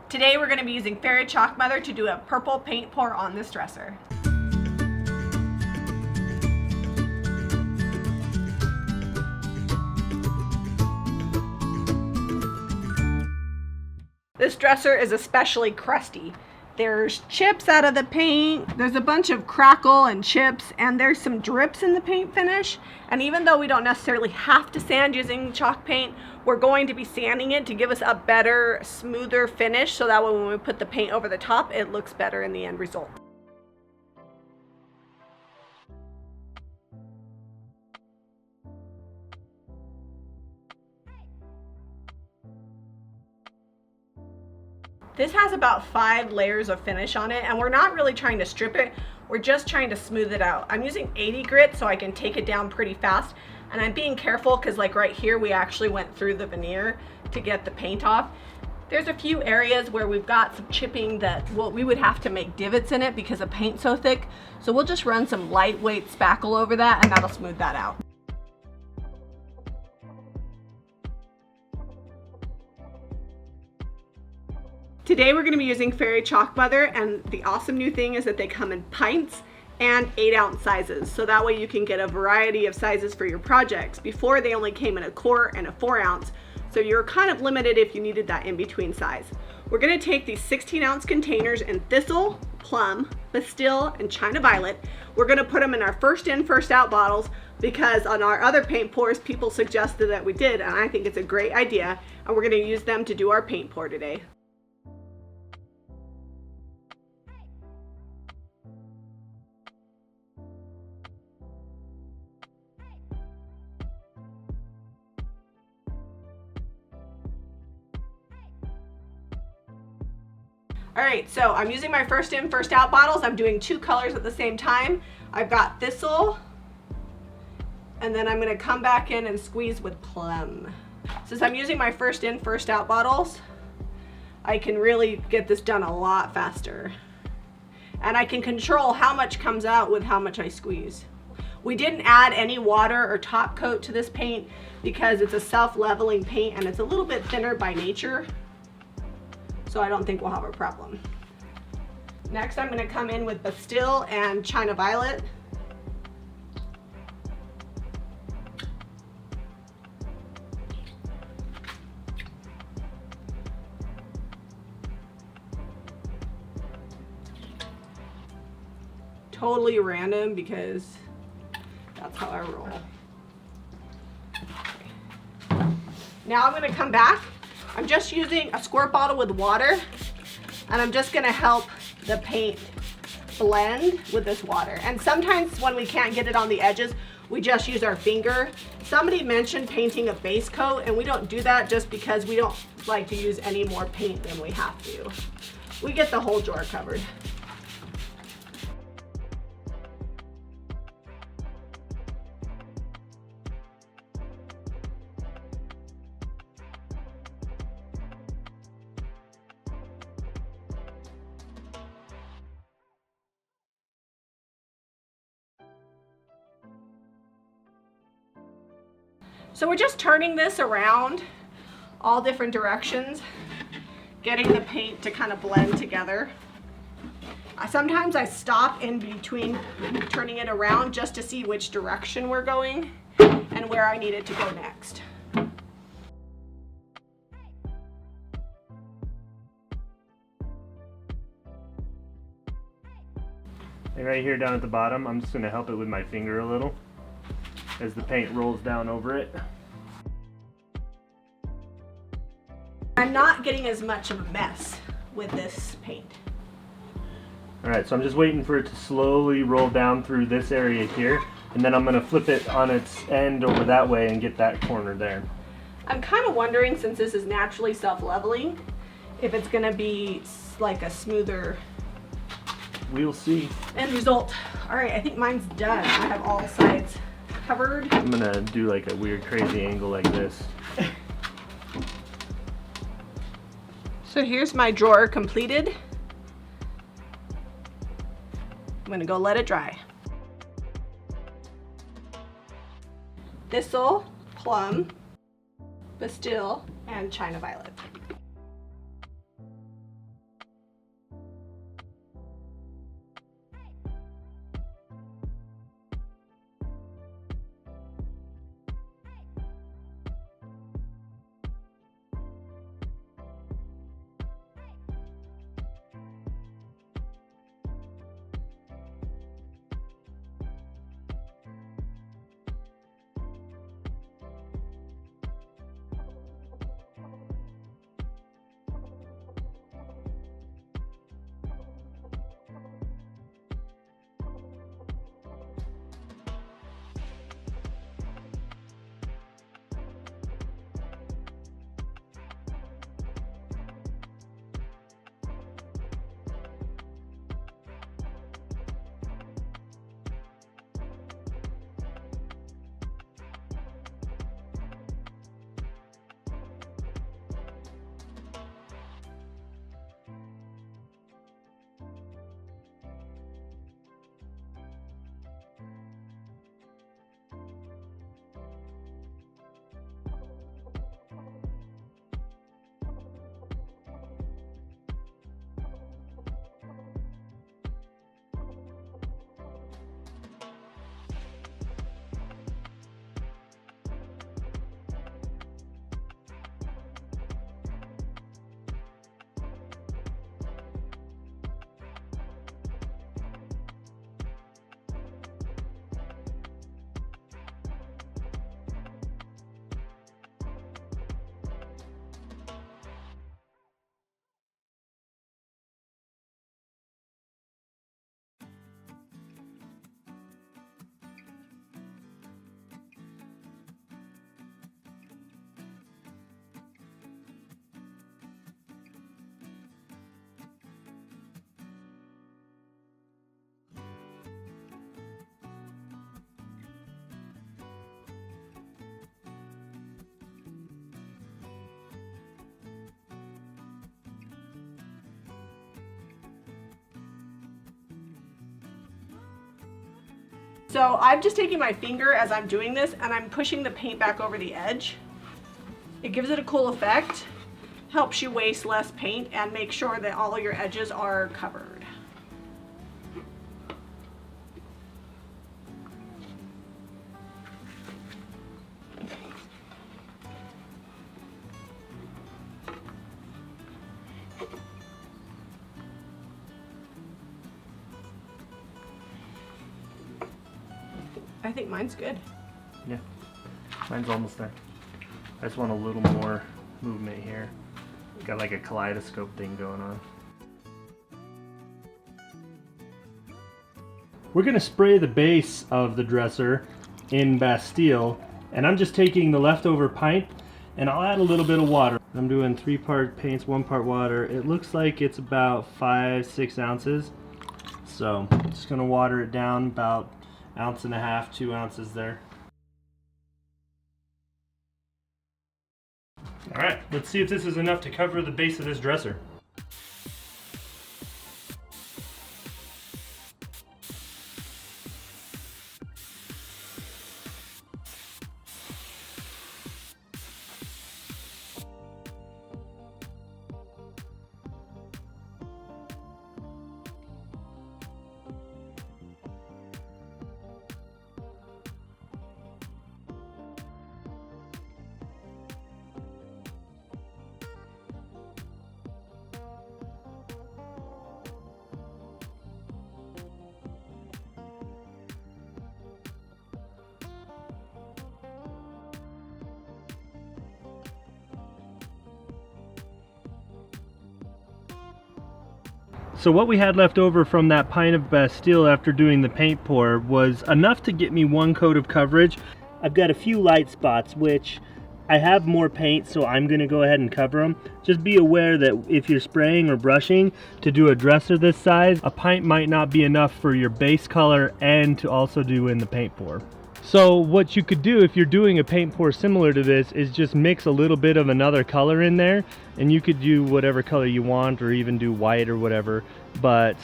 Today we're going to be using Fairy Chalk Mother to do a purple paint pour on this dresser. This dresser is especially crusty. There's chips out of the paint, there's a bunch of crackle and chips, and there's some drips in the paint finish. And even though we don't necessarily have to sand using chalk paint, we're going to be sanding it to give us a better, smoother finish, so that way when we put the paint over the top, it looks better in the end result. This has about 5 layers of finish on it, and we're not really trying to strip it, we're just trying to smooth it out. I'm using 80 grit so I can take it down pretty fast, and I'm being careful because like right here we actually went through the veneer to get the paint off. There's a few areas where we've got some chipping that we would have to make divots in it because the paint's so thick, so we'll just run some lightweight spackle over that and that'll smooth that out. Today we're going to be using Fairy Chalk Mother, and the awesome new thing is that they come in pints and 8-ounce sizes, so that way you can get a variety of sizes for your projects. Before they only came in a quart and a 4-ounce, so you're kind of limited if you needed that in-between size. We're going to take these 16-ounce containers in Thistle, Plum, Bastille, and China Violet. We're going to put them in our first in, first out bottles because on our other paint pours people suggested that we did, and I think it's a great idea, and we're going to use them to do our paint pour today. Alright, so I'm using my first in, first out bottles. I'm doing 2 colors at the same time. I've got Thistle, and then I'm going to come back in and squeeze with Plum. Since I'm using my first in, first out bottles, I can really get this done a lot faster. And I can control how much comes out with how much I squeeze. We didn't add any water or top coat to this paint because it's a self-leveling paint and it's a little bit thinner by nature. So I don't think we'll have a problem. Next, I'm going to come in with Bastille and China Violet. Totally random because that's how I roll. Okay. Now I'm going to come back. I'm just using a squirt bottle with water, and I'm just gonna help the paint blend with this water. And sometimes when we can't get it on the edges, we just use our finger. Somebody mentioned painting a base coat, and we don't do that just because we don't like to use any more paint than we have to. We get the whole drawer covered. So we're just turning this around all different directions, getting the paint to kind of blend together. Sometimes I stop in between turning it around just to see which direction we're going and where I need it to go next. And right here down at the bottom, I'm just going to help it with my finger a little as the paint rolls down over it. I'm not getting as much of a mess with this paint. Alright, so I'm just waiting for it to slowly roll down through this area here, and then I'm going to flip it on its end over that way and get that corner there. I'm kind of wondering, since this is naturally self-leveling, if it's going to be like a smoother We'll see. end result. Alright, I think mine's done. I have all sides covered. I'm going to do like a weird crazy angle like this. So here's my drawer completed. I'm going to go let it dry. Thistle, Plum, Bastille, and China Violet. So I'm just taking my finger as I'm doing this and I'm pushing the paint back over the edge. It gives it a cool effect, helps you waste less paint, and make sure that all your edges are covered. I think mine's good. Yeah, mine's almost there. I just want a little more movement here. Got like a kaleidoscope thing going on. We're gonna spray the base of the dresser in Bastille, and I'm just taking the leftover paint and I'll add a little bit of water. I'm doing 3-part paints, 1 part water. It looks like it's about 5-6 ounces. So I'm just gonna water it down about 1.5 ounces, 2 ounces there. All right, let's see if this is enough to cover the base of this dresser. So what we had left over from that pint of Bastille after doing the paint pour was enough to get me 1 coat of coverage. I've got a few light spots, which I have more paint, so I'm going to go ahead and cover them. Just be aware that if you're spraying or brushing to do a dresser this size, a pint might not be enough for your base color and to also do in the paint pour. So what you could do if you're doing a paint pour similar to this is just mix a little bit of another color in there, and you could do whatever color you want or even do white or whatever. But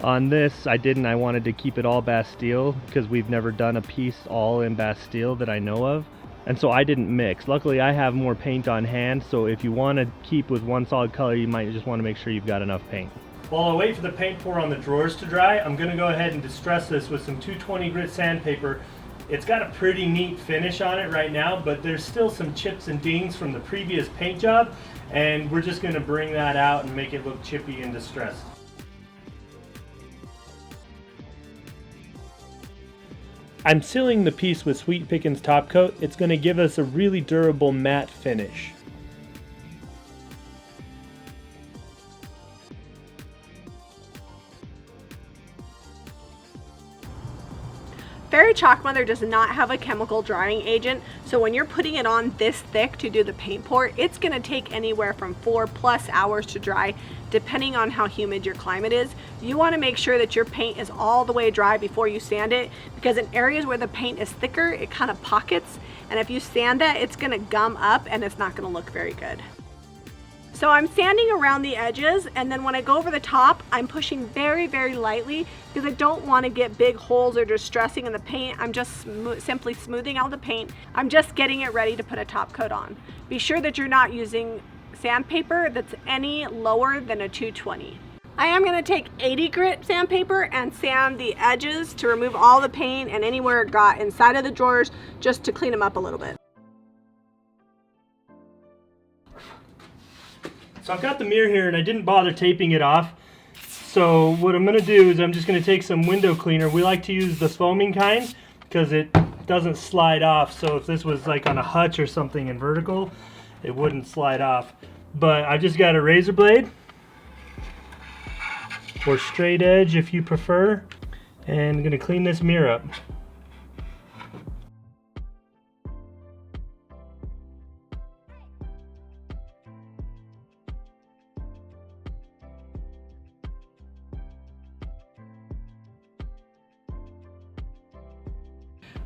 on this I didn't. I wanted to keep it all Bastille because we've never done a piece all in Bastille that I know of, and so I didn't mix. Luckily I have more paint on hand, so if you want to keep with one solid color, you might just want to make sure you've got enough paint. While I wait for the paint pour on the drawers to dry, I'm going to go ahead and distress this with some 220 grit sandpaper. It's got a pretty neat finish on it right now, but there's still some chips and dings from the previous paint job, and we're just going to bring that out and make it look chippy and distressed. I'm sealing the piece with Sweet Pickins top coat. It's going to give us a really durable matte finish. Fairy Chalk Mother does not have a chemical drying agent, so when you're putting it on this thick to do the paint pour, it's going to take anywhere from 4+ hours to dry, depending on how humid your climate is. You want to make sure that your paint is all the way dry before you sand it, because in areas where the paint is thicker, it kind of pockets, and if you sand that, it's going to gum up and it's not going to look very good. So I'm sanding around the edges, and then when I go over the top, I'm pushing very, very lightly because I don't want to get big holes or distressing in the paint. I'm just simply smoothing out the paint. I'm just getting it ready to put a top coat on. Be sure that you're not using sandpaper that's any lower than a 220. I am going to take 80 grit sandpaper and sand the edges to remove all the paint and anywhere it got inside of the drawers, just to clean them up a little bit. So I've got the mirror here and I didn't bother taping it off. So what I'm going to do is I'm just going to take some window cleaner. We like to use the foaming kind because it doesn't slide off. So if this was like on a hutch or something in vertical, it wouldn't slide off. But I just got a razor blade, or straight edge if you prefer, and I'm going to clean this mirror up.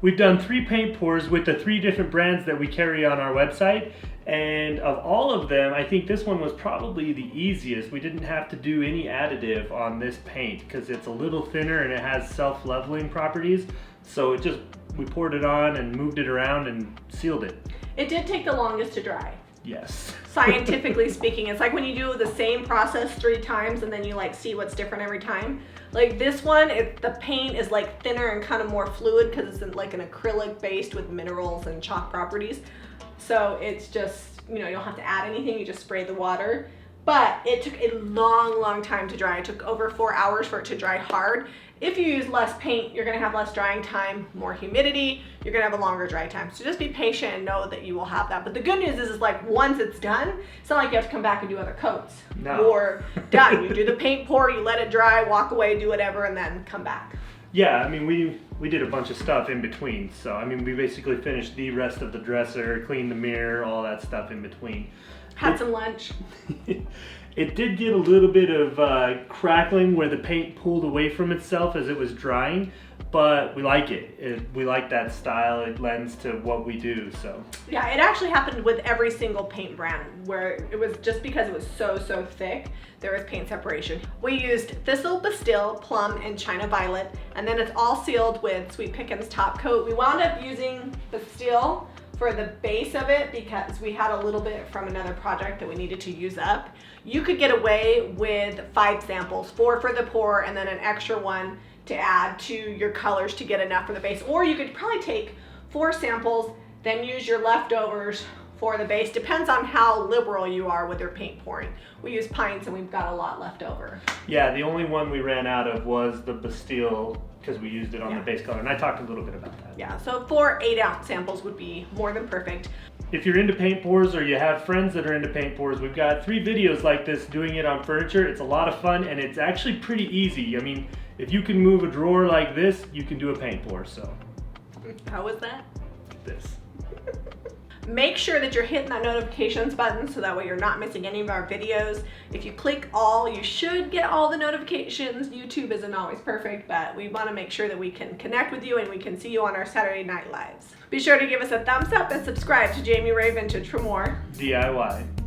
We've done 3 paint pours with the 3 different brands that we carry on our website, and of all of them, I think this one was probably the easiest. We didn't have to do any additive on this paint because it's a little thinner and it has self-leveling properties. So we poured it on and moved it around and sealed it. It did take the longest to dry. Yes. Scientifically speaking, it's like when you do the same process 3 times and then you like see what's different every time. Like this one, the paint is like thinner and kind of more fluid because it's like an acrylic based with minerals and chalk properties. So it's just, you don't have to add anything, you just spray the water. But it took a long time to dry. It took over 4 hours for it to dry hard. If you use less paint, you're gonna have less drying time, more humidity, you're gonna have a longer dry time. So just be patient and know that you will have that. But the good news is like once it's done, it's not like you have to come back and do other coats. No. Or done. You do the paint pour, you let it dry, walk away, do whatever, and then come back. Yeah, I mean, we did a bunch of stuff in between. So, I mean, we basically finished the rest of the dresser, cleaned the mirror, all that stuff in between. Had some lunch. It did get a little bit of crackling where the paint pulled away from itself as it was drying, but we like it. We like that style. It lends to what we do, so. Yeah, it actually happened with every single paint brand where it was just because it was so thick, there was paint separation. We used Thistle, Bastille, Plum, and China Violet, and then it's all sealed with Sweet Pickens top coat. We wound up using Bastille for the base of it because we had a little bit from another project that we needed to use up. You could get away with 5 samples, 4 for the pour and then an extra one to add to your colors to get enough for the base. Or you could probably take 4 samples, then use your leftovers for the base. Depends on how liberal you are with your paint pouring. We use pints and we've got a lot left over. Yeah, the only one we ran out of was the Bastille because we used it on the base color, and I talked a little bit about that. Yeah, so 4 8-ounce samples would be more than perfect. If you're into paint pours or you have friends that are into paint pours, we've got 3 videos like this doing it on furniture. It's a lot of fun and it's actually pretty easy. I mean, if you can move a drawer like this, you can do a paint pour, so. How was that? This. Make sure that you're hitting that notifications button so that way you're not missing any of our videos. If you click all, you should get all the notifications. YouTube isn't always perfect, but we want to make sure that we can connect with you and we can see you on our Saturday Night Lives. Be sure to give us a thumbs up and subscribe to Jami Ray Vintage for more DIY.